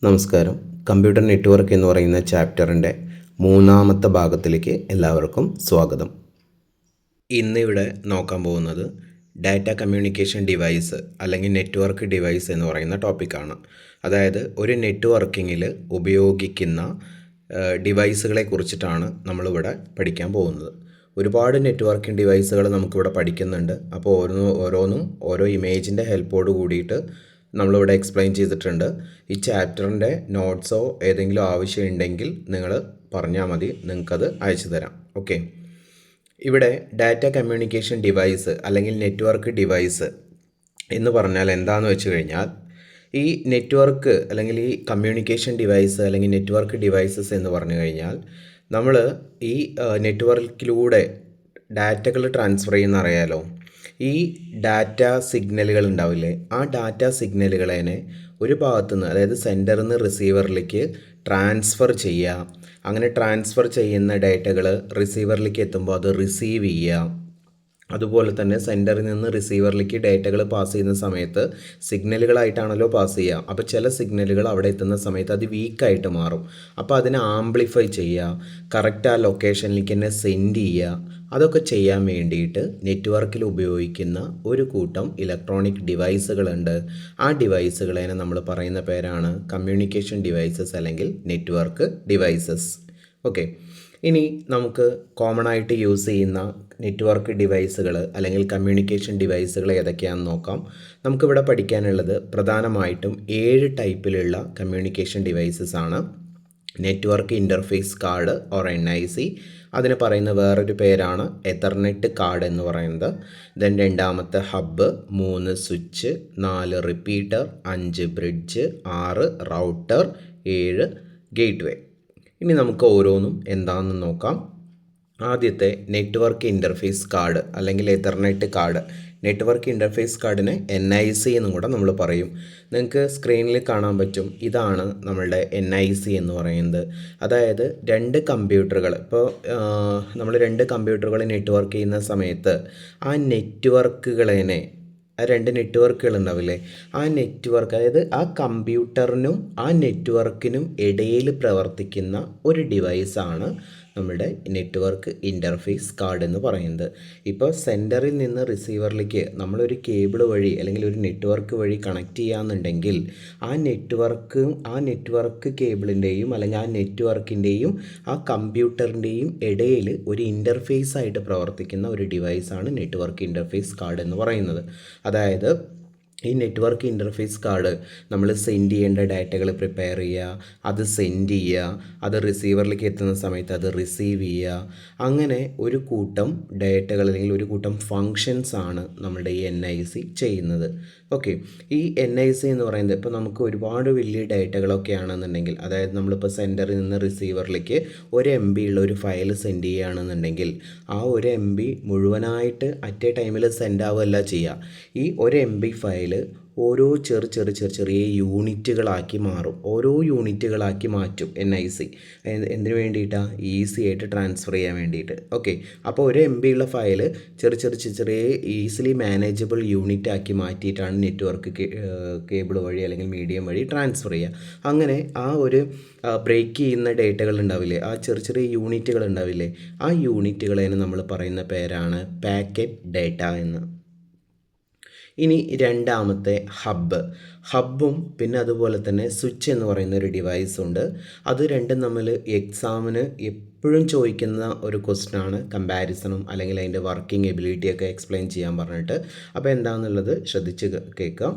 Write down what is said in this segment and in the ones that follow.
നമസ്കാരം. Computer network എന്ന് പറയുന്ന ചാപ്റ്ററിൻ്റെ മൂന്നാമത്തെ ഭാഗത്തിലേക്ക് എല്ലാവർക്കും സ്വാഗതം. ഇന്നിവിടെ നോക്കാൻ പോകുന്നത് ഡാറ്റ കമ്മ്യൂണിക്കേഷൻ ഡിവൈസ് അല്ലെങ്കിൽ നെറ്റ്വർക്ക് ഡിവൈസ് എന്ന് പറയുന്ന ടോപ്പിക്കാണ്. അതായത് ഒരു നെറ്റ്വർക്കിങ്ങിൽ ഉപയോഗിക്കുന്ന ഡിവൈസുകളെ കുറിച്ചിട്ടാണ് നമ്മളിവിടെ പഠിക്കാൻ പോകുന്നത്. ഒരുപാട് നെറ്റ്വർക്കിംഗ് ഡിവൈസുകൾ നമുക്കിവിടെ പഠിക്കുന്നുണ്ട്. അപ്പോൾ ഓരോന്നും ഓരോ ഇമേജിൻ്റെ ഹെൽപ്പോട് കൂടിയിട്ട് നമ്മളിവിടെ എക്സ്പ്ലെയിൻ ചെയ്തിട്ടുണ്ട്. ഈ ചാപ്റ്ററിൻ്റെ നോട്ട്സോ ഏതെങ്കിലും ആവശ്യമുണ്ടെങ്കിൽ നിങ്ങൾ പറഞ്ഞാൽ മതി, നിങ്ങൾക്കത് അയച്ചു തരാം. ഓക്കെ, ഇവിടെ ഡാറ്റ കമ്മ്യൂണിക്കേഷൻ ഡിവൈസ് അല്ലെങ്കിൽ നെറ്റ്വർക്ക് ഡിവൈസ് എന്ന് പറഞ്ഞാൽ എന്താണെന്ന് വെച്ച് കഴിഞ്ഞാൽ, ഈ നെറ്റ്വർക്ക് അല്ലെങ്കിൽ ഈ കമ്മ്യൂണിക്കേഷൻ ഡിവൈസ് അല്ലെങ്കിൽ നെറ്റ്വർക്ക് ഡിവൈസസ് എന്ന് പറഞ്ഞു കഴിഞ്ഞാൽ നമ്മൾ ഈ നെറ്റ്വർക്കിലൂടെ ഡാറ്റകൾ ട്രാൻസ്ഫർ ചെയ്യുന്ന അറിയാലോ. ഈ ഡാറ്റ സിഗ്നലുകൾ ഉണ്ടാവില്ലേ, ആ ഡാറ്റ സിഗ്നലുകളെ ഒരു ഭാഗത്തുനിന്ന്, അതായത് സെൻറ്ററിൽ നിന്ന് റിസീവറിലേക്ക് ട്രാൻസ്ഫർ ചെയ്യുക. അങ്ങനെ ട്രാൻസ്ഫർ ചെയ്യുന്ന ഡാറ്റകൾ റിസീവറിലേക്ക് എത്തുമ്പോൾ അത് റിസീവ് ചെയ്യുക. അതുപോലെ തന്നെ സെൻറ്ററിൽ നിന്ന് റിസീവറിലേക്ക് ഡേറ്റകൾ പാസ് ചെയ്യുന്ന സമയത്ത് സിഗ്നലുകളായിട്ടാണല്ലോ പാസ് ചെയ്യുക. അപ്പോൾ ചില സിഗ്നലുകൾ അവിടെ എത്തുന്ന സമയത്ത് അത് വീക്കായിട്ട് മാറും. അപ്പോൾ അതിനെ ആംപ്ലിഫൈ ചെയ്യുക, കറക്റ്റ് ആ ലൊക്കേഷനിലേക്ക് തന്നെ സെൻഡ് ചെയ്യുക. അതൊക്കെ ചെയ്യാൻ വേണ്ടിയിട്ട് നെറ്റ്വർക്കിൽ ഉപയോഗിക്കുന്ന ഒരു കൂട്ടം ഇലക്ട്രോണിക് ഡിവൈസുകളുണ്ട്. ആ ഡിവൈസുകളെ നമ്മൾ പറയുന്ന പേരാണ് കമ്മ്യൂണിക്കേഷൻ ഡിവൈസസ് അല്ലെങ്കിൽ നെറ്റ്വർക്ക് ഡിവൈസസ്. ഓക്കെ, ഇനി നമുക്ക് കോമൺ ആയിട്ട് യൂസ് ചെയ്യുന്ന നെറ്റ്വർക്ക് ഡിവൈസുകൾ അല്ലെങ്കിൽ കമ്മ്യൂണിക്കേഷൻ ഡിവൈസുകൾ ഏതൊക്കെയാണെന്ന് നോക്കാം. നമുക്കിവിടെ പഠിക്കാനുള്ളത് പ്രധാനമായിട്ടും 7 ടൈപ്പിലുള്ള കമ്മ്യൂണിക്കേഷൻ ഡിവൈസസ് ആണ്. Network interface card or NIC, അതിന് പറയുന്ന വേറൊരു പേരാണ് എതർനെറ്റ് കാർഡ് എന്ന് പറയുന്നത്. ദെൻ രണ്ടാമത്തെ hub, 3 switch, 4 repeater, 5 bridge, 6 router, 7 gateway. ഇനി നമുക്ക് ഓരോന്നും എന്താണെന്ന് നോക്കാം. ആദ്യത്തെ നെറ്റ്വർക്ക് ഇൻ്റർഫേസ് കാർഡ് അല്ലെങ്കിൽ എതർനെറ്റ് കാർഡ്. നെറ്റ്വർക്ക് ഇൻ്റർഫേസ് കാർഡിനെ NIC എന്നും കൂടെ നമ്മൾ പറയും. നിങ്ങൾക്ക് സ്ക്രീനിൽ കാണാൻ പറ്റും, ഇതാണ് നമ്മളുടെ NIC എന്ന് പറയുന്നത്. അതായത് 2 കമ്പ്യൂട്ടറുകൾ, ഇപ്പോൾ നമ്മൾ 2 കമ്പ്യൂട്ടറുകൾ നെറ്റ്വർക്ക് ചെയ്യുന്ന സമയത്ത് ആ നെറ്റ്വർക്കുകളെ, ആ 2 നെറ്റ്വർക്കുകൾ ഉണ്ടാവില്ലേ, ആ നെറ്റ്വർക്ക്, അതായത് ആ കമ്പ്യൂട്ടറിനും ആ നെറ്റ്വർക്കിനും ഇടയിൽ പ്രവർത്തിക്കുന്ന ഒരു ഡിവൈസാണ് നമ്മുടെ നെറ്റ്വർക്ക് ഇൻ്റർഫേസ് കാർഡ് എന്ന് പറയുന്നത്. ഇപ്പോൾ സെൻറ്ററിൽ നിന്ന് റിസീവറിലേക്ക് നമ്മളൊരു കേബിൾ വഴി അല്ലെങ്കിൽ ഒരു നെറ്റ്വർക്ക് വഴി കണക്ട് ചെയ്യാന്നുണ്ടെങ്കിൽ ആ നെറ്റ്വർക്ക് കേബിളിൻ്റെയും അല്ലെങ്കിൽ ആ നെറ്റ്വർക്കിൻ്റെയും ആ കമ്പ്യൂട്ടറിൻ്റെയും ഇടയിൽ ഒരു ഇൻ്റർഫേസ് ആയിട്ട് പ്രവർത്തിക്കുന്ന ഒരു ഡിവൈസാണ് നെറ്റ്വർക്ക് ഇൻ്റർഫേസ് കാർഡ് എന്ന് പറയുന്നത്. അതായത് ഈ നെറ്റ്വർക്ക് ഇൻ്റർഫേസ് കാർഡ് നമ്മൾ സെൻഡ് ചെയ്യേണ്ട ഡാറ്റകൾ പ്രിപ്പയർ ചെയ്യുക, അത് സെൻഡ് ചെയ്യുക, അത് റിസീവറിലേക്ക് എത്തുന്ന സമയത്ത് അത് റിസീവ് ചെയ്യുക. അങ്ങനെ ഒരു കൂട്ടം ഡാറ്റകൾ അല്ലെങ്കിൽ ഒരു കൂട്ടം ഫങ്ഷൻസ് ആണ് നമ്മുടെ ഈ NIC ചെയ്യുന്നത്. ഓക്കെ, ഈ NIC എന്ന് പറയുന്നത് ഇപ്പോൾ നമുക്ക് ഒരുപാട് വലിയ ഡാറ്റകളൊക്കെ ആണെന്നുണ്ടെങ്കിൽ, അതായത് നമ്മളിപ്പോൾ സെൻറ്ററിൽ നിന്ന് റിസീവറിലേക്ക് 1 MB ഉള്ള ഒരു ഫയൽ സെൻഡ് ചെയ്യുകയാണെന്നുണ്ടെങ്കിൽ ആ 1 MB മുഴുവനായിട്ട് അറ്റ് എ ടൈമിൽ സെൻഡ് ആവുകയല്ല ചെയ്യുക. ഈ 1 MB ഫയൽ ഓരോ ചെറിയ യൂണിറ്റുകളാക്കി മാറും. ഓരോ യൂണിറ്റുകളാക്കി മാറ്റും NIC. എന്തിനു വേണ്ടിയിട്ടാണ്? ഈസി ആയിട്ട് ട്രാൻസ്ഫർ ചെയ്യാൻ വേണ്ടിയിട്ട്. ഓക്കെ, അപ്പോൾ 1 MB ഉള്ള ഫയൽ ചെറിയ ഈസിലി മാനേജബിൾ യൂണിറ്റ് ആക്കി മാറ്റിയിട്ടാണ് നെറ്റ്വർക്ക് കേബിൾ വഴി അല്ലെങ്കിൽ മീഡിയം വഴി ട്രാൻസ്ഫർ ചെയ്യുക. അങ്ങനെ ആ ഒരു ബ്രേക്ക് ചെയ്യുന്ന ഡേറ്റകൾ ഉണ്ടാവില്ലേ, ആ ചെറിയ യൂണിറ്റുകൾ ഉണ്ടാവില്ലേ, ആ യൂണിറ്റുകളെ നമ്മൾ പറയുന്ന പേരാണ് പാക്കറ്റ് ഡേറ്റ എന്ന്. ഇനി രണ്ടാമത്തെ ഹബ്ബും പിന്നെ അതുപോലെ തന്നെ സ്വിച്ച് എന്ന് പറയുന്ന ഒരു ഡിവൈസ് ഉണ്ട്. അത് രണ്ടും നമ്മൾ എക്സാമിന് എപ്പോഴും ചോദിക്കുന്ന ഒരു ക്വസ്റ്റ്യനാണ്, കമ്പാരിസണും അല്ലെങ്കിൽ അതിൻ്റെ വർക്കിംഗ് എബിലിറ്റിയൊക്കെ എക്സ്പ്ലെയിൻ ചെയ്യാൻ പറഞ്ഞിട്ട്. അപ്പോൾ എന്താണെന്നുള്ളത് ശ്രദ്ധിച്ച് കേൾക്കാം.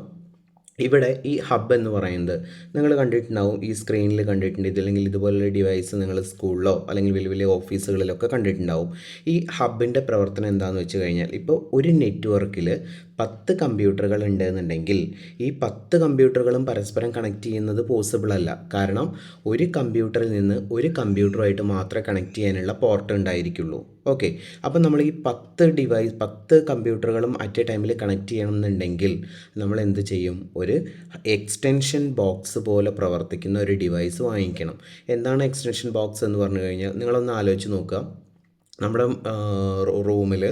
ഇവിടെ ഈ ഹബ്ബ് എന്ന് പറയുന്നത് നിങ്ങൾ കണ്ടിട്ടുണ്ടാവും, ഈ സ്ക്രീനിൽ കണ്ടിട്ടുണ്ട്. ഇതില്ലെങ്കിൽ ഇതുപോലുള്ള ഡിവൈസ് നിങ്ങൾ സ്കൂളിലോ അല്ലെങ്കിൽ വലിയ വലിയ ഓഫീസുകളിലൊക്കെ കണ്ടിട്ടുണ്ടാവും. ഈ ഹബ്ബിൻ്റെ പ്രവർത്തനം എന്താണെന്ന് വെച്ച് കഴിഞ്ഞാൽ, ഇപ്പോൾ ഒരു നെറ്റ്വർക്കിൽ 10 കമ്പ്യൂട്ടറുകൾ ഉണ്ടെന്നുണ്ടെങ്കിൽ ഈ 10 കമ്പ്യൂട്ടറുകളും പരസ്പരം കണക്ട് ചെയ്യുന്നത് പോസിബിൾ അല്ല. കാരണം ഒരു കമ്പ്യൂട്ടറിൽ നിന്ന് ഒരു കമ്പ്യൂട്ടറുമായിട്ട് മാത്രമേ കണക്ട് ചെയ്യാനുള്ള പോർട്ട് ഉണ്ടായിരിക്കുള്ളൂ. ഓക്കെ, അപ്പോൾ നമ്മൾ ഈ 10 കമ്പ്യൂട്ടറുകളും അറ്റ് എ ടൈമിൽ കണക്ട് ചെയ്യണമെന്നുണ്ടെങ്കിൽ നമ്മൾ എന്ത് ചെയ്യും? ഒരു എക്സ്റ്റൻഷൻ ബോക്സ് പോലെ പ്രവർത്തിക്കുന്ന ഒരു ഡിവൈസ് വാങ്ങിക്കണം. എന്താണ് എക്സ്റ്റൻഷൻ ബോക്സ് എന്ന് പറഞ്ഞു കഴിഞ്ഞാൽ, നിങ്ങളൊന്ന് ആലോചിച്ച് നോക്കുക. നമ്മുടെ റൂമിൽ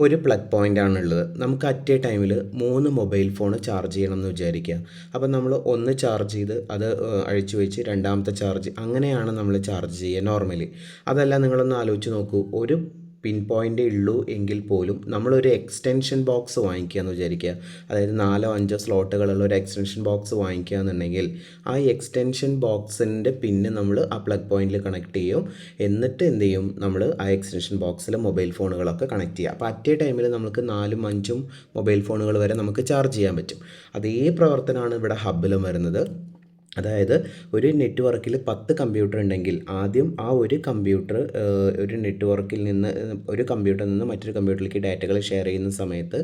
ഒരു പ്ലഗ് പോയിൻ്റ് ആണുള്ളത്. നമുക്ക് അറ്റ് എ ടൈമിൽ 3 മൊബൈൽ ഫോൺ ചാർജ് ചെയ്യണം എന്ന് വിചാരിക്കുക. അപ്പോൾ നമ്മൾ ഒന്ന് ചാർജ് ചെയ്ത് അത് അഴിച്ചു വെച്ച് രണ്ടാമത്തെ ചാർജ്, അങ്ങനെയാണ് നമ്മൾ ചാർജ് ചെയ്യുക നോർമലി. അതല്ല, നിങ്ങളൊന്ന് ആലോചിച്ച് നോക്കൂ, ഒരു പിൻ പോയിൻ്റേ ഉള്ളൂ എങ്കിൽ പോലും നമ്മളൊരു എക്സ്റ്റൻഷൻ ബോക്സ് വാങ്ങിക്കുക എന്ന് വിചാരിക്കുക. അതായത് 4-5 സ്ലോട്ടുകളുള്ള ഒരു എക്സ്റ്റൻഷൻ ബോക്സ് വാങ്ങിക്കുക എന്നുണ്ടെങ്കിൽ ആ എക്സ്റ്റൻഷൻ ബോക്സിൻ്റെ പിന്ന് നമ്മൾ ആ പ്ലഗ് പോയിന്റിൽ കണക്ട് ചെയ്യും. എന്നിട്ട് എന്ത് ചെയ്യും, നമ്മൾ ആ എക്സ്റ്റൻഷൻ ബോക്സിൽ മൊബൈൽ ഫോണുകളൊക്കെ കണക്ട് ചെയ്യുക. അപ്പോൾ അറ്റ് എ ടൈമിൽ നമുക്ക് 4-5 മൊബൈൽ ഫോണുകൾ വരെ നമുക്ക് ചാർജ് ചെയ്യാൻ പറ്റും. അതേ പ്രവർത്തനമാണ് ഇവിടെ ഹബ്ബിലും വരുന്നത്. അതായത് ഒരു നെറ്റ്വർക്കിൽ 10 കമ്പ്യൂട്ടർ ഉണ്ടെങ്കിൽ ആദ്യം ആ ഒരു കമ്പ്യൂട്ടർ ഒരു നെറ്റ്വർക്കിൽ നിന്ന് ഒരു കമ്പ്യൂട്ടറിൽ നിന്ന് മറ്റൊരു കമ്പ്യൂട്ടറിലേക്ക് ഡാറ്റകൾ ഷെയർ ചെയ്യുന്ന സമയത്ത്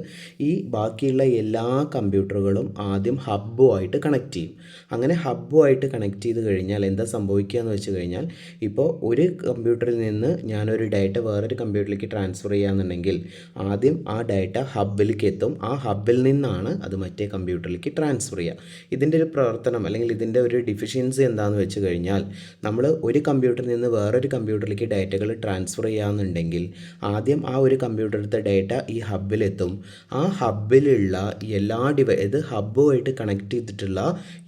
ഈ ബാക്കിയുള്ള എല്ലാ കമ്പ്യൂട്ടറുകളും ആദ്യം ഹബ്ബുമായിട്ട് കണക്ട് ചെയ്യും. അങ്ങനെ ഹബ്ബുമായിട്ട് കണക്ട് ചെയ്ത് കഴിഞ്ഞാൽ എന്താ സംഭവിക്കുക എന്ന് വെച്ച് കഴിഞ്ഞാൽ, ഇപ്പോൾ ഒരു കമ്പ്യൂട്ടറിൽ നിന്ന് ഞാനൊരു ഡാറ്റ വേറൊരു കമ്പ്യൂട്ടറിലേക്ക് ട്രാൻസ്ഫർ ചെയ്യാന്നുണ്ടെങ്കിൽ ആദ്യം ആ ഡാറ്റ ഹബ്ബിലേക്ക് എത്തും. ആ ഹബ്ബിൽ നിന്നാണ് അത് മറ്റേ കമ്പ്യൂട്ടറിലേക്ക് ട്രാൻസ്ഫർ ചെയ്യുക. ഇതിൻ്റെ ഒരു പ്രവർത്തനം അല്ലെങ്കിൽ ഇതിൻ്റെ ഒരു ഡിഫിഷ്യൻസി എന്താണെന്ന് വെച്ച് കഴിഞ്ഞാൽ, നമ്മൾ ഒരു കമ്പ്യൂട്ടറിൽ നിന്ന് വേറൊരു കമ്പ്യൂട്ടറിലേക്ക് ഡാറ്റകൾ ട്രാൻസ്ഫർ ചെയ്യാമെന്നുണ്ടെങ്കിൽ ആദ്യം ആ ഒരു കമ്പ്യൂട്ടറിലത്തെ ഡാറ്റ ഈ ഹബ്ബിലെത്തും. ആ ഹബ്ബിലുള്ള എല്ലാ ഇത് ഹബ്ബുമായിട്ട് കണക്ട് ചെയ്തിട്ടുള്ള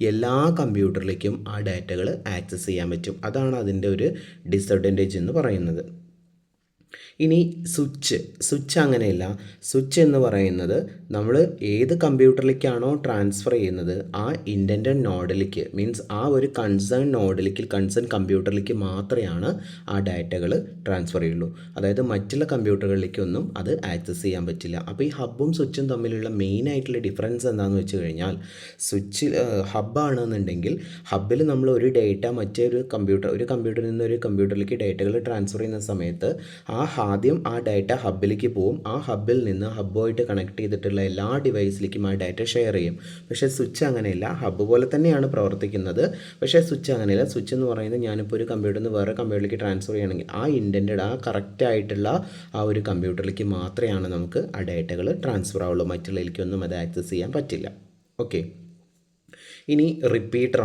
എല്ലാ കമ്പ്യൂട്ടറിലേക്കും ആ ഡാറ്റകൾ ആക്സസ് ചെയ്യാൻ പറ്റും. അതാണ് അതിൻ്റെ ഒരു ഡിസഡ്വാൻറ്റേജ് എന്ന് പറയുന്നത്. ഇനി സ്വിച്ച് അങ്ങനെയല്ല. സ്വിച്ച് എന്ന് പറയുന്നത് നമ്മൾ ഏത് കമ്പ്യൂട്ടറിലേക്കാണോ ട്രാൻസ്ഫർ ചെയ്യുന്നത് ആ ഇൻറ്റൻറ്റഡ് നോഡിലേക്ക്, മീൻസ് ആ ഒരു കൺസേൺ നോഡിലേക്ക്, കൺസേൺ കമ്പ്യൂട്ടറിലേക്ക് മാത്രമാണ് ആ ഡാറ്റകൾ ട്രാൻസ്ഫർ ചെയ്യുള്ളൂ. അതായത് മറ്റുള്ള കമ്പ്യൂട്ടറുകളിലേക്കൊന്നും അത് ആക്സസ് ചെയ്യാൻ പറ്റില്ല. അപ്പോൾ ഈ ഹബ്ബും സ്വിച്ചും തമ്മിലുള്ള മെയിൻ ആയിട്ടുള്ള ഡിഫറൻസ് എന്താണെന്ന് വെച്ച് കഴിഞ്ഞാൽ, സ്വിച്ച് ഹബ്ബാണെന്നുണ്ടെങ്കിൽ ഹബ്ബിൽ നമ്മൾ ഒരു ഡേറ്റ ഒരു കമ്പ്യൂട്ടറിൽ നിന്ന് ഒരു കമ്പ്യൂട്ടറിലേക്ക് ഡേറ്റകൾ ട്രാൻസ്ഫർ ചെയ്യുന്ന സമയത്ത് ആദ്യം ആ ഡാറ്റ ഹബ്ബിലേക്ക് പോവും. ആ ഹബ്ബിൽ നിന്ന് ഹബ്ബുമായിട്ട് കണക്ട് ചെയ്തിട്ടുള്ള എല്ലാ ഡിവൈസിലേക്കും ആ ഡാറ്റ ഷെയർ ചെയ്യും. പക്ഷേ സ്വിച്ച് അങ്ങനെയല്ല. ഹബ്ബ് പോലെ തന്നെയാണ് പ്രവർത്തിക്കുന്നത്, പക്ഷേ സ്വിച്ച് അങ്ങനെയല്ല. സ്വിച്ച് എന്ന് പറയുന്നത് ഞാനിപ്പോൾ ഒരു കമ്പ്യൂട്ടറിൽ നിന്ന് വേറെ കമ്പ്യൂട്ടറിലേക്ക് ട്രാൻസ്ഫർ ചെയ്യണമെങ്കിൽ ആ ഇൻറ്റൻറ്റഡ് ആ കറക്റ്റായിട്ടുള്ള ആ ഒരു കമ്പ്യൂട്ടറിലേക്ക് മാത്രമാണ് നമുക്ക് ആ ഡാറ്റകൾ ട്രാൻസ്ഫർ ആവുള്ളൂ. മറ്റുള്ളതിലേക്കൊന്നും അത് ആക്സസ് ചെയ്യാൻ പറ്റില്ല. ഓക്കെ, ഇനി റിപ്പീറ്റർ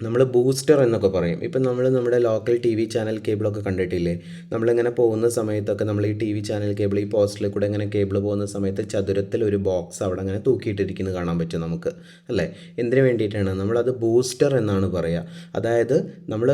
നമ്മൾ ബൂസ്റ്റർ എന്നൊക്കെ പറയും. ഇപ്പം നമ്മൾ നമ്മുടെ ലോക്കൽ ടി വി ചാനൽ കേബിളൊക്കെ കണ്ടിട്ടില്ലേ? നമ്മളിങ്ങനെ പോകുന്ന സമയത്തൊക്കെ നമ്മൾ ഈ ടി വി ചാനൽ കേബിൾ ഈ പോസ്റ്റിൽ കൂടെ ഇങ്ങനെ കേബിൾ പോകുന്ന സമയത്ത് ചതുരത്തിൽ ഒരു ബോക്സ് അവിടെ അങ്ങനെ തൂക്കിയിട്ടിരിക്കുന്നത് കാണാൻ പറ്റും നമുക്ക്, അല്ലേ? എന്തിനു വേണ്ടിയിട്ടാണ്? നമ്മളത് ബൂസ്റ്റർ എന്നാണ് പറയുക. അതായത് നമ്മൾ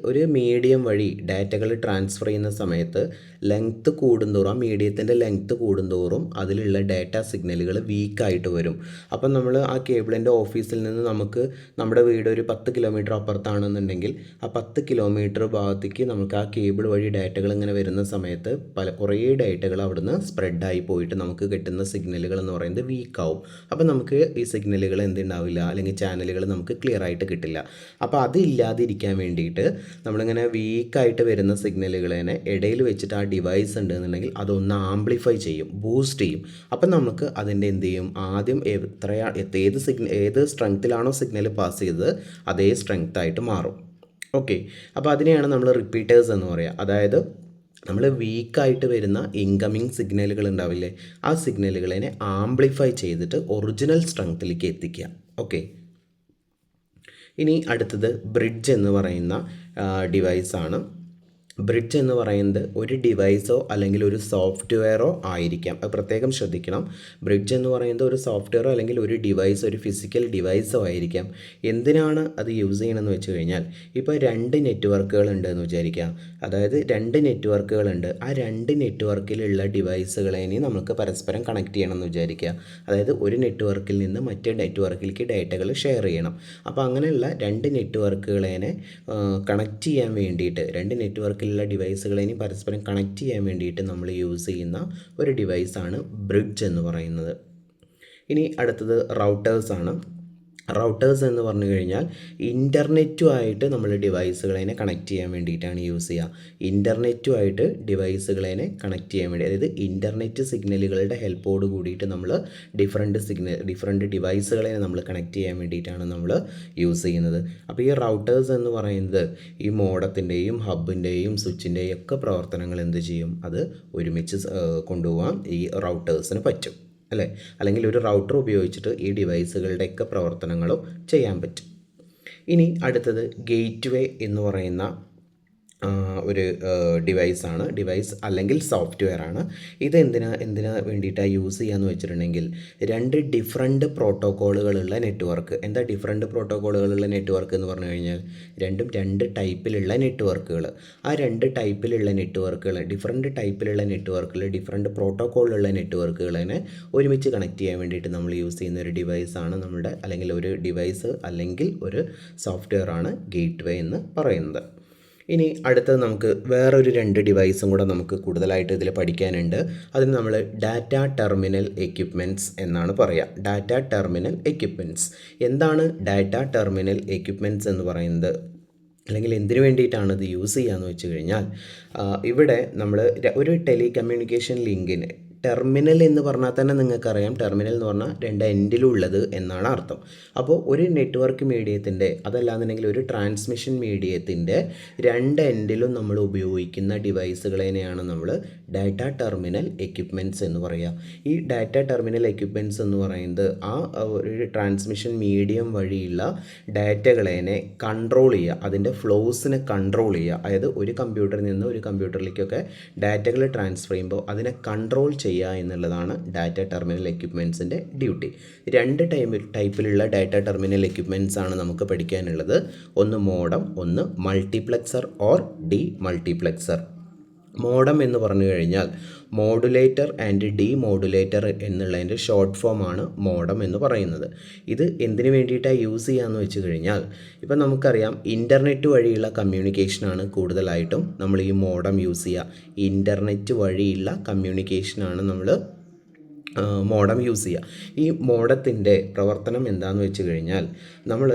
ഒരു മീഡിയം വഴി ഡാറ്റകൾ ട്രാൻസ്ഫർ ചെയ്യുന്ന സമയത്ത് ലെങ്ത്ത് കൂടുന്തോറും, ആ മീഡിയത്തിൻ്റെ ലെങ്ത്ത് കൂടുന്തോറും അതിലുള്ള ഡാറ്റ സിഗ്നലുകൾ വീക്കായിട്ട് വരും. അപ്പം നമ്മൾ ആ കേബിളിൻ്റെ ഓഫീസിൽ നിന്ന് നമുക്ക് നമ്മുടെ വീട് ഒരു 10 കിലോമീറ്റർ അപ്പുറത്താണെന്നുണ്ടെങ്കിൽ ആ 10 കിലോമീറ്റർ ഭാഗത്തേക്ക് നമുക്ക് ആ കേബിൾ വഴി ഡാറ്റകൾ ഇങ്ങനെ വരുന്ന സമയത്ത് കുറേ ഡാറ്റകൾ അവിടുന്ന് സ്പ്രെഡായി പോയിട്ട് നമുക്ക് കിട്ടുന്ന സിഗ്നലുകൾ എന്ന് പറയുന്നത് വീക്കാവും. അപ്പോൾ നമുക്ക് ഈ സിഗ്നലുകൾ എന്തുണ്ടാവില്ല, അല്ലെങ്കിൽ ചാനലുകൾ നമുക്ക് ക്ലിയർ ആയിട്ട് കിട്ടില്ല. അപ്പോൾ അത് ഇല്ലാതിരിക്കാൻ വേണ്ടിയിട്ട് നമ്മളിങ്ങനെ വീക്കായിട്ട് വരുന്ന സിഗ്നലുകളെ ഇടയിൽ വെച്ചിട്ട് ആ ഡിവൈസ് ഉണ്ടെന്നുണ്ടെങ്കിൽ അതൊന്ന് ആംപ്ലിഫൈ ചെയ്യും, ബൂസ്റ്റ് ചെയ്യും. അപ്പം നമുക്ക് അതിൻ്റെ എന്ത് ചെയ്യും, ആദ്യം ഏത് സ്ട്രെങ്ത്തിലാണോ സിഗ്നൽ പാസ് ചെയ്തത് അതേ സ്ട്രെങ്ത് ആയിട്ട് മാറും. ഓക്കെ, അപ്പോൾ അതിനെയാണ് നമ്മൾ റിപ്പീറ്റേഴ്സ് എന്ന് പറയുക. അതായത് നമ്മൾ വീക്കായിട്ട് വരുന്ന ഇൻകമിങ് സിഗ്നലുകൾ ഉണ്ടാവില്ലേ, ആ സിഗ്നലുകളെ ആംപ്ലിഫൈ ചെയ്തിട്ട് ഒറിജിനൽ സ്ട്രെങ്ത്തിലേക്ക് എത്തിക്കുക. ഓക്കെ, ഇനി അടുത്തത് ബ്രിഡ്ജ് എന്ന് പറയുന്ന ഡിവൈസാണ്. ബ്രിഡ്ജ് എന്ന് പറയുന്നത് ഒരു ഡിവൈസോ അല്ലെങ്കിൽ ഒരു സോഫ്റ്റ്വെയറോ ആയിരിക്കാം. അത് പ്രത്യേകം ശ്രദ്ധിക്കണം. ബ്രിഡ്ജ് എന്ന് പറയുന്നത് ഒരു സോഫ്റ്റ്വെയറോ അല്ലെങ്കിൽ ഒരു ഡിവൈസോ, ഒരു ഫിസിക്കൽ ഡിവൈസോ ആയിരിക്കാം. എന്തിനാണ് അത് യൂസ് ചെയ്യണമെന്ന് വെച്ച് കഴിഞ്ഞാൽ, ഇപ്പോൾ 2 നെറ്റ്വർക്കുകൾ ഉണ്ടെന്ന് വിചാരിക്കുക. അതായത് 2 നെറ്റ്വർക്കുകളുണ്ട്. ആ 2 നെറ്റ്വർക്കിലുള്ള ഡിവൈസുകളെ നമുക്ക് പരസ്പരം കണക്ട് ചെയ്യണം എന്ന് വിചാരിക്കുക. അതായത് ഒരു നെറ്റ്വർക്കിൽ നിന്ന് മറ്റേ നെറ്റ്വർക്കിലേക്ക് ഡാറ്റകൾ ഷെയർ ചെയ്യണം. അപ്പോൾ അങ്ങനെയുള്ള 2 നെറ്റ്വർക്കുകളെ കണക്ട് ചെയ്യാൻ വേണ്ടിയിട്ട്, 2 നെറ്റ്വർക്കിലുള്ള ഡിവൈസുകളെ പരസ്പരം കണക്ട് ചെയ്യാൻ വേണ്ടിയിട്ട് നമ്മൾ യൂസ് ചെയ്യുന്ന ഒരു ഡിവൈസാണ് ബ്രിഡ്ജ് എന്ന് പറയുന്നത്. ഇനി അടുത്തത് റൗട്ടേഴ്സാണ്. റൗട്ടേഴ്സ് എന്ന് പറഞ്ഞു കഴിഞ്ഞാൽ ഇൻ്റർനെറ്റുമായിട്ട് നമ്മൾ ഡിവൈസുകളെ കണക്ട് ചെയ്യാൻ വേണ്ടിയിട്ടാണ് യൂസ് ചെയ്യുക. ഇൻ്റർനെറ്റുമായിട്ട് ഡിവൈസുകളെ കണക്ട് ചെയ്യാൻ വേണ്ടി, അതായത് ഇൻ്റർനെറ്റ് സിഗ്നലുകളുടെ ഹെൽപ്പോട് കൂടിയിട്ട് നമ്മൾ ഡിഫറെൻറ്റ് ഡിവൈസുകളെ നമ്മൾ കണക്ട് ചെയ്യാൻ വേണ്ടിയിട്ടാണ് നമ്മൾ യൂസ് ചെയ്യുന്നത്. അപ്പോൾ ഈ റൗട്ടേഴ്സ് എന്ന് പറയുന്നത് ഈ മോഡത്തിൻ്റെയും ഹബിൻ്റെയും സ്വിച്ചിൻ്റെയും ഒക്കെ പ്രവർത്തനങ്ങൾ എന്ത് ചെയ്യും, അത് ഒരുമിച്ച് കൊണ്ടുപോകാൻ ഈ റൗട്ടേഴ്സിന് പറ്റും, അല്ലേ? അല്ലെങ്കിൽ ഒരു റൗട്ടർ ഉപയോഗിച്ചിട്ട് ഈ ഡിവൈസുകളുടെയൊക്കെ പ്രവർത്തനങ്ങളും ചെയ്യാൻ പറ്റും. ഇനി അടുത്തത് ഗേറ്റ് വേ എന്ന് പറയുന്ന ഒരു ഡിവൈസ് അല്ലെങ്കിൽ സോഫ്റ്റ്വെയർ ആണ്. ഇത് എന്തിനാ വേണ്ടിയിട്ടാണ് യൂസ് ചെയ്യാന്ന് വെച്ചിട്ടുണ്ടെങ്കിൽ, രണ്ട് ഡിഫറെൻറ്റ് പ്രോട്ടോക്കോളുകളുള്ള നെറ്റ്വർക്ക്. എന്താ ഡിഫറെൻറ്റ് പ്രോട്ടോക്കോളുകളുള്ള നെറ്റ്വർക്ക് എന്ന് പറഞ്ഞു കഴിഞ്ഞാൽ, രണ്ടും രണ്ട് ടൈപ്പിലുള്ള നെറ്റ്വർക്കുകൾ. ആ രണ്ട് ടൈപ്പിലുള്ള നെറ്റ്വർക്കുകൾ, ഡിഫറെൻറ്റ് ടൈപ്പിലുള്ള നെറ്റ്വർക്കുകൾ, ഡിഫറെൻറ്റ് പ്രോട്ടോക്കോളുള്ള നെറ്റ്വർക്കുകളെ ഒരുമിച്ച് കണക്ട് ചെയ്യാൻ വേണ്ടിയിട്ട് നമ്മൾ യൂസ് ചെയ്യുന്ന ഒരു ഡിവൈസാണ് നമ്മുടെ, അല്ലെങ്കിൽ ഒരു ഡിവൈസ് അല്ലെങ്കിൽ ഒരു സോഫ്റ്റ്വെയർ ആണ് ഗേറ്റ് വേ എന്ന് പറയുന്നത്. ഇനി അടുത്തത് നമുക്ക് വേറൊരു രണ്ട് ഡിവൈസും കൂടെ നമുക്ക് കൂടുതലായിട്ട് ഇതിൽ പഠിക്കാനുണ്ട്. അതിന് നമ്മൾ ഡാറ്റ ടെർമിനൽ എക്യുപ്മെൻറ്റ്സ് എന്നാണ് പറയുക. ഡാറ്റ ടെർമിനൽ എക്യുപ്മെൻറ്റ്സ് എന്താണ്? ഡാറ്റ ടെർമിനൽ എക്യുപ്മെൻറ്റ്സ് എന്ന് പറയുന്നത്, അല്ലെങ്കിൽ എന്തിനു വേണ്ടിയിട്ടാണ് ഇത് യൂസ് ചെയ്യുകയെന്ന് വെച്ച് കഴിഞ്ഞാൽ, ഇവിടെ നമ്മൾ ഒരു ടെലികമ്മ്യൂണിക്കേഷൻ ലിങ്കിന് ടെർമിനൽ എന്ന് പറഞ്ഞാൽ തന്നെ നിങ്ങൾക്കറിയാം, ടെർമിനൽ എന്ന് പറഞ്ഞാൽ രണ്ട് എൻഡിലുള്ളത് എന്നാണ് അർത്ഥം. അപ്പോൾ ഒരു നെറ്റ്വർക്ക് മീഡിയത്തിൻ്റെ, അതല്ലാന്നുണ്ടെങ്കിൽ ഒരു ട്രാൻസ്മിഷൻ മീഡിയത്തിൻ്റെ രണ്ട് എൻഡിലും നമ്മൾ ഉപയോഗിക്കുന്ന ഡിവൈസുകളെയാണ് നമ്മൾ ഡാറ്റ ടെർമിനൽ എക്യുപ്മെൻറ്റ്സ് എന്ന് പറയുക. ഈ ഡാറ്റ ടെർമിനൽ എക്യുപ്മെൻറ്റ്സ് എന്ന് പറയുന്നത് ഒരു ട്രാൻസ്മിഷൻ മീഡിയം വഴിയുള്ള ഡാറ്റകളെ കൺട്രോൾ ചെയ്യുക, അതിൻ്റെ ഫ്ലോസിനെ കൺട്രോൾ ചെയ്യുക. അതായത് ഒരു കമ്പ്യൂട്ടറിൽ നിന്ന് ഒരു കമ്പ്യൂട്ടറിലേക്കൊക്കെ ഡാറ്റകൾ ട്രാൻസ്ഫർ ചെയ്യുമ്പോൾ അതിനെ കൺട്രോൾ ചെയ്യുക എന്നുള്ളതാണ് ഡാറ്റ ടെർമിനൽ എക്യുപ്മെൻറ്റ്സിൻ്റെ ഡ്യൂട്ടി. രണ്ട് ടൈപ്പിലുള്ള ഡാറ്റ ടെർമിനൽ എക്യുപ്മെൻറ്റ്സ് ആണ് നമുക്ക് പഠിക്കാനുള്ളത്. ഒന്ന് മോഡം, ഒന്ന് multiplexer or D multiplexer. Modem എന്ന് പറഞ്ഞു കഴിഞ്ഞാൽ മോഡുലേറ്റർ ആൻഡ് ഡി മോഡുലേറ്റർ എന്നുള്ളതിൻ്റെ ഷോർട്ട് ഫോമാണ് മോഡം എന്ന് പറയുന്നത്. ഇത് എന്തിനു വേണ്ടിയിട്ടാണ് യൂസ് ചെയ്യാന്ന് വെച്ച് കഴിഞ്ഞാൽ, ഇപ്പം നമുക്കറിയാം ഇൻ്റർനെറ്റ് വഴിയുള്ള കമ്മ്യൂണിക്കേഷനാണ് കൂടുതലായിട്ടും നമ്മൾ ഈ മോഡം യൂസ് ചെയ്യുക. ഇൻ്റർനെറ്റ് വഴിയുള്ള കമ്മ്യൂണിക്കേഷനാണ് നമ്മൾ മോഡം യൂസ് ചെയ്യുക. ഈ മോഡത്തിൻ്റെ പ്രവർത്തനം എന്താണെന്ന് വെച്ച് കഴിഞ്ഞാൽ, നമ്മൾ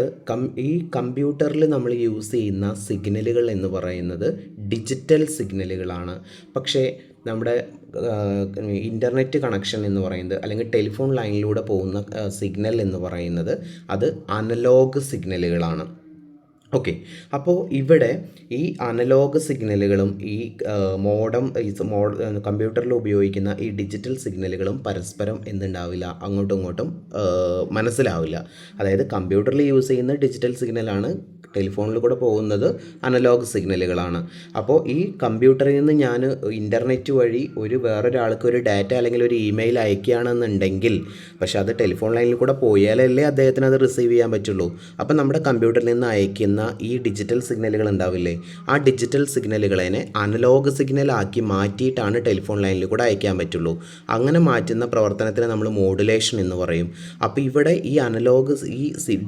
ഈ കമ്പ്യൂട്ടറിൽ നമ്മൾ യൂസ് ചെയ്യുന്ന സിഗ്നലുകൾ എന്ന് പറയുന്നത് ഡിജിറ്റൽ സിഗ്നലുകളാണ്. പക്ഷേ നമ്മുടെ ഇൻ്റർനെറ്റ് കണക്ഷൻ എന്ന് പറയുന്നത്, അല്ലെങ്കിൽ ടെലിഫോൺ ലൈനിലൂടെ പോകുന്ന സിഗ്നൽ എന്ന് പറയുന്നത് അത് അനലോഗ് സിഗ്നലുകളാണ്. ഓക്കെ, അപ്പോൾ ഇവിടെ ഈ അനലോഗ് സിഗ്നലുകളും ഈ കമ്പ്യൂട്ടറിൽ ഉപയോഗിക്കുന്ന ഈ ഡിജിറ്റൽ സിഗ്നലുകളും പരസ്പരം എന്തുണ്ടാവില്ല, അങ്ങോട്ടും ഇങ്ങോട്ടും മനസ്സിലാവില്ല. അതായത് കമ്പ്യൂട്ടറിൽ യൂസ് ചെയ്യുന്ന ഡിജിറ്റൽ സിഗ്നലാണ്, ടെലിഫോണിൽ കൂടെ പോകുന്നത് അനലോഗ് സിഗ്നലുകളാണ്. അപ്പോൾ ഈ കമ്പ്യൂട്ടറിൽ നിന്ന് ഞാൻ ഇൻ്റർനെറ്റ് വഴി വേറൊരാൾക്ക് ഒരു ഡാറ്റ അല്ലെങ്കിൽ ഒരു ഇമെയിൽ അയക്കുകയാണെന്നുണ്ടെങ്കിൽ, പക്ഷേ അത് ടെലിഫോൺ ലൈനിൽ കൂടെ പോയാലല്ലേ അദ്ദേഹത്തിന് അത് റിസീവ് ചെയ്യാൻ പറ്റുള്ളൂ. അപ്പം നമ്മുടെ കമ്പ്യൂട്ടറിൽ നിന്ന് അയക്കുന്ന ഈ ഡിജിറ്റൽ സിഗ്നലുകൾ ഉണ്ടാവില്ലേ, ആ ഡിജിറ്റൽ സിഗ്നലുകളെ അനലോഗ് സിഗ്നലാക്കി മാറ്റിയിട്ടാണ് ടെലിഫോൺ ലൈനിൽ കൂടെ അയക്കാൻ പറ്റുള്ളൂ. അങ്ങനെ മാറ്റുന്ന പ്രവർത്തനത്തിന് നമ്മൾ മോഡുലേഷൻ എന്ന് പറയും. അപ്പോൾ ഇവിടെ ഈ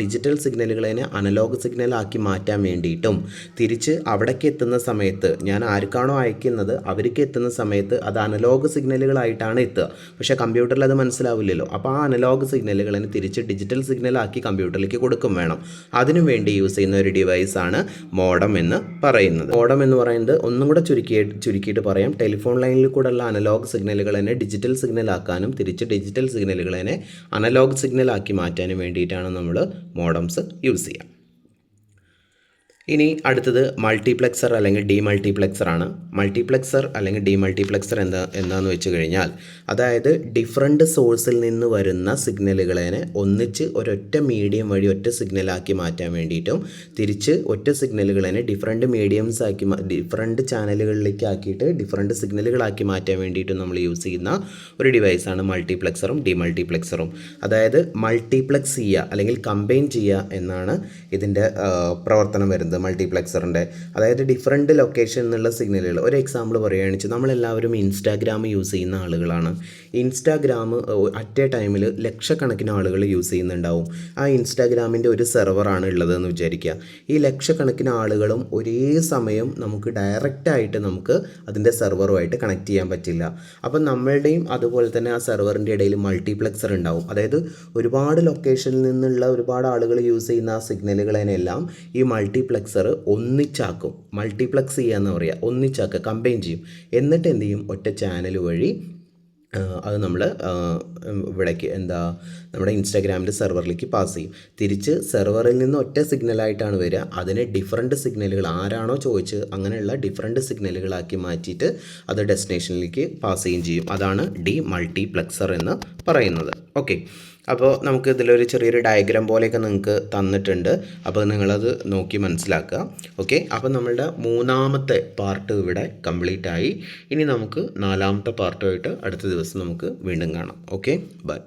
ഡിജിറ്റൽ സിഗ്നലുകളെ അനലോഗ് സിഗ്നലാക്കി മാറ്റാൻ വേണ്ടിയിട്ടും, തിരിച്ച് അവിടേക്ക് എത്തുന്ന സമയത്ത്, ഞാൻ ആർക്കാണോ അയക്കുന്നത് അവർക്ക് എത്തുന്ന സമയത്ത് അത് അനലോഗ് സിഗ്നലുകളായിട്ടാണ് എത്തുക. പക്ഷേ കമ്പ്യൂട്ടറിൽ അത് മനസ്സിലാവില്ലല്ലോ. അപ്പോൾ ആ അനലോഗ് സിഗ്നലുകളെ തിരിച്ച് ഡിജിറ്റൽ സിഗ്നലാക്കി കമ്പ്യൂട്ടറിലേക്ക് കൊടുക്കും വേണം. അതിനു വേണ്ടി യൂസ് ചെയ്യുന്ന ഒരു ഡിവൈസാണ് മോഡം എന്ന് പറയുന്നത്. മോഡം എന്ന് പറയുന്നത് ഒന്നും കൂടെ ചുരുക്കിയിട്ട് പറയാം, ടെലിഫോൺ ലൈനിൽ കൂടെയുള്ള അനലോഗ് സിഗ്നലുകളെ ഡിജിറ്റൽ സിഗ്നലാക്കാനും തിരിച്ച് ഡിജിറ്റൽ സിഗ്നലുകളെ അനലോഗ് സിഗ്നലാക്കി മാറ്റാനും വേണ്ടിയിട്ടാണ് നമ്മൾ മോഡംസ് യൂസ് ചെയ്യുക. ഇനി അടുത്തത് മൾട്ടിപ്ലെക്സർ അല്ലെങ്കിൽ ഡീമൾട്ടിപ്ലെക്സർ ആണ്. മൾട്ടിപ്ലെക്സർ അല്ലെങ്കിൽ ഡീമൾട്ടിപ്ലെക്സർ എന്താണെന്ന് വെച്ച് കഴിഞ്ഞാൽ, അതായത് ഡിഫറെൻറ്റ് സോഴ്സിൽ നിന്ന് വരുന്ന സിഗ്നലുകളെ ഒന്നിച്ച് ഒരൊറ്റ മീഡിയം വഴി ഒറ്റ സിഗ്നലാക്കി മാറ്റാൻ വേണ്ടിയിട്ടും, തിരിച്ച് ഒറ്റ സിഗ്നലുകളെ ഡിഫറെൻറ്റ് മീഡിയംസ് ആക്കി ഡിഫറെൻറ്റ് ചാനലുകളിലേക്ക് ആക്കിയിട്ട് ഡിഫറെൻറ്റ് സിഗ്നലുകളാക്കി മാറ്റാൻ വേണ്ടിയിട്ടും നമ്മൾ യൂസ് ചെയ്യുന്ന ഒരു ഡിവൈസാണ് മൾട്ടിപ്ലെക്സറും ഡീമൾട്ടിപ്ലെക്സറും. അതായത് മൾട്ടിപ്ലെക്സ് ചെയ്യുക അല്ലെങ്കിൽ കമ്പൈൻ ചെയ്യുക എന്നാണ് ഇതിൻ്റെ പ്രവർത്തനം വരുന്നത് മൾട്ടിപ്ലെക്സറിൻ്റെ. അതായത് ഡിഫറെൻറ്റ് ലൊക്കേഷൻ എന്നുള്ള സിഗ്നലുകൾ, ഒരു എക്സാമ്പിൾ പറയുകയാണെന്ന് വെച്ചാൽ, നമ്മളെല്ലാവരും ഇൻസ്റ്റാഗ്രാം യൂസ് ചെയ്യുന്ന ആളുകളാണ്. ഇൻസ്റ്റാഗ്രാം അറ്റ് എ ടൈമിൽ ലക്ഷക്കണക്കിന് ആളുകൾ യൂസ് ചെയ്യുന്നുണ്ടാവും. ആ ഇൻസ്റ്റാഗ്രാമിൻ്റെ ഒരു സെർവറാണ് ഉള്ളതെന്ന് വിചാരിക്കുക. ഈ ലക്ഷക്കണക്കിന് ആളുകളും ഒരേ സമയം നമുക്ക് ഡയറക്റ്റായിട്ട് നമുക്ക് അതിൻ്റെ സെർവറുമായിട്ട് കണക്ട് ചെയ്യാൻ പറ്റില്ല. അപ്പം നമ്മളുടെയും അതുപോലെ തന്നെ ആ സെർവറിൻ്റെ ഇടയിൽ മൾട്ടിപ്ലെക്സർ ഉണ്ടാവും. അതായത് ഒരുപാട് ലൊക്കേഷനിൽ നിന്നുള്ള ഒരുപാട് ആളുകൾ യൂസ് ചെയ്യുന്ന ആ സിഗ്നലുകളെല്ലാം ഈ മൾട്ടിപ്ലെക്സർ ഒന്നിച്ചാക്കും. മൾട്ടിപ്ലെക്സ് ചെയ്യുക എന്ന് പറയുക, ഒന്നിച്ചാക്കുക, കമ്പൈൻ ചെയ്യും. എന്നിട്ട് എന്ത് ചെയ്യും, ഒറ്റ ചാനൽ വഴി അത് നമ്മൾ ഇവിടേക്ക് നമ്മുടെ ഇൻസ്റ്റാഗ്രാമിൻ്റെ സെർവറിലേക്ക് പാസ് ചെയ്യും. തിരിച്ച് സെർവറിൽ നിന്ന് ഒറ്റ സിഗ്നലായിട്ടാണ് വരിക. അതിനെ ഡിഫറെൻറ്റ് സിഗ്നലുകൾ ആരാണോ ചോദിച്ച് അങ്ങനെയുള്ള ഡിഫറെൻറ്റ് സിഗ്നലുകളാക്കി മാറ്റിയിട്ട് അത് ഡെസ്റ്റിനേഷനിലേക്ക് പാസ് ചെയ്യുകയും ചെയ്യും. അതാണ് ഡീമൾട്ടിപ്ലെക്സർ എന്ന് പറയുന്നത്. ഓക്കെ, അപ്പോൾ നമുക്ക് ഇതിലൊരു ചെറിയൊരു ഡയഗ്രാം പോലെയൊക്കെ നിങ്ങൾക്ക് തന്നിട്ടുണ്ട്. അപ്പോൾ നിങ്ങളത് നോക്കി മനസ്സിലാക്കുക. ഓക്കെ, അപ്പോൾ നമ്മളുടെ മൂന്നാമത്തെ പാർട്ട് ഇവിടെ കംപ്ലീറ്റ് ആയി. ഇനി നമുക്ക് നാലാമത്തെ പാർട്ടുമായിട്ട് അടുത്ത ദിവസം നമുക്ക് വീണ്ടും കാണാം. Okay, by.